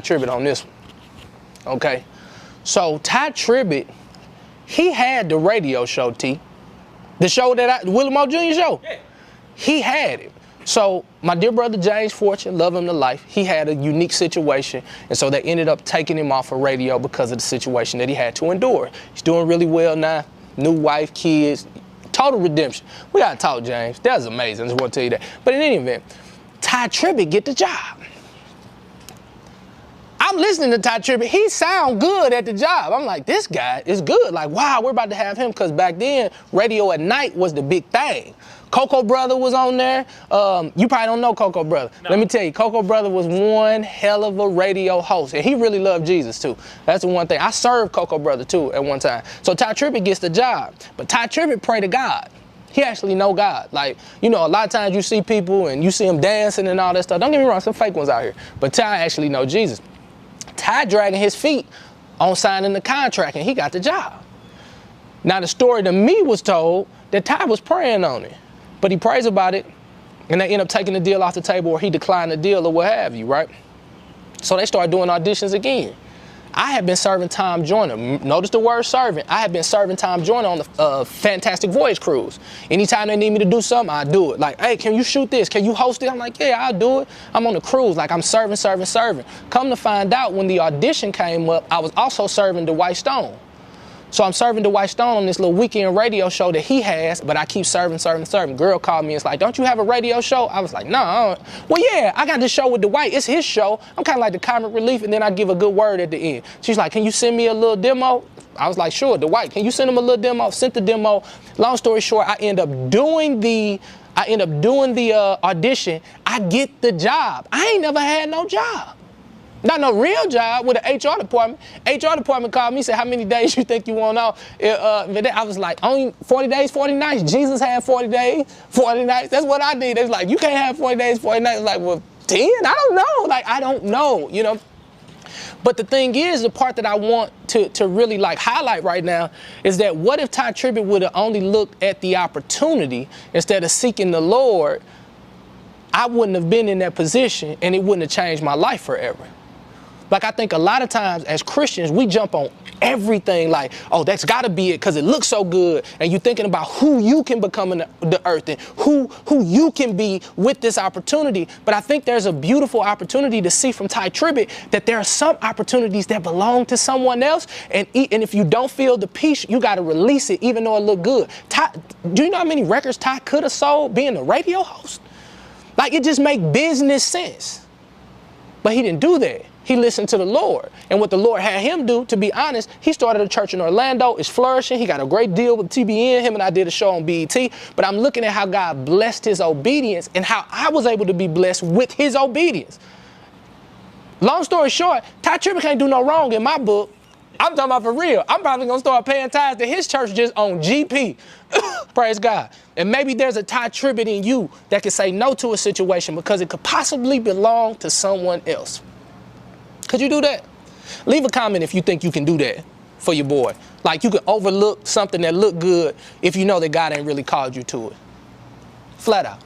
Tribbet on this one. Okay. So Tye Tribbet, he had the radio show, T. The show that Willie Moore Jr. show. Yeah. He had it. So my dear brother James Fortune, love him to life, he had a unique situation, and so they ended up taking him off of radio because of the situation that he had to endure. He's doing really well now, new wife, kids, total redemption. We gotta talk, James. That's amazing. I just want to tell you that. But in any event, Tye Tribbet get the job. I'm listening to Tye Tribbet. He sound good at the job. I'm like, this guy is good. Like, wow, we're about to have him, because back then, radio at night was the big thing. Coco Brother was on there. You probably don't know Coco Brother. No. Let me tell you, Coco Brother was one hell of a radio host, and he really loved Jesus too. That's the one thing. I served Coco Brother too at one time. So Tye Tribbet gets the job, but Tye Tribbet pray to God. He actually know God. Like, you know, a lot of times you see people and you see them dancing and all that stuff. Don't get me wrong, some fake ones out here, but Tye actually know Jesus. Tye dragging his feet on signing the contract, and he got the job. Now the story to me was told that Tye was praying on it. But he prays about it, and they end up taking the deal off the table, or he declined the deal, or what have you, right? So they start doing auditions again. I have been serving Tom Joyner. Notice the word serving. I have been serving Tom Joyner on the Fantastic Voyage cruise. Anytime they need me to do something, I do it. Like, hey, can you shoot this? Can you host it? I'm like, yeah, I'll do it. I'm on the cruise. Like, I'm serving. Come to find out, when the audition came up, I was also serving Dwight Stone. So I'm serving Dwight Stone on this little weekend radio show that he has, but I keep serving. Girl called me and it's like, don't you have a radio show? I was like, no, I don't. Well, yeah, I got this show with Dwight. It's his show. I'm kind of like the comic relief, and then I give a good word at the end. She's like, can you send me a little demo? I was like, sure, Dwight, can you send him a little demo? Sent the demo. Long story short, I end up doing the audition. I get the job. I ain't never had no job. Not no real job with the HR department. HR department called me and said, how many days you think you want off? I was like, only 40 days, 40 nights. Jesus had 40 days, 40 nights. That's what I did. They was like, you can't have 40 days, 40 nights. I was like, well, 10? I don't know. Like, I don't know, you know. But the thing is, the part that I want to really like highlight right now is that what if Tye Tribbet would have only looked at the opportunity instead of seeking the Lord? I wouldn't have been in that position, and it wouldn't have changed my life forever. Like, I think a lot of times as Christians, we jump on everything like, oh, that's got to be it because it looks so good. And you're thinking about who you can become in the earth and who you can be with this opportunity. But I think there's a beautiful opportunity to see from Tye Tribbet that there are some opportunities that belong to someone else. And if you don't feel the peace, you got to release it even though it look good. Do you know how many records Tye could have sold being a radio host? Like, it just make business sense. But he didn't do that. He listened to the Lord. And what the Lord had him do, to be honest, he started a church in Orlando. It's flourishing. He got a great deal with TBN. Him and I did a show on BET. But I'm looking at how God blessed his obedience and how I was able to be blessed with his obedience. Long story short, Tye Tribbet can't do no wrong in my book. I'm talking about for real. I'm probably going to start paying tithes to his church just on GP. Praise God. And maybe there's a Tye Tribbet in you that can say no to a situation because it could possibly belong to someone else. Could you do that? Leave a comment if you think you can do that for your boy. Like, you can overlook something that looked good if you know that God ain't really called you to it. Flat out.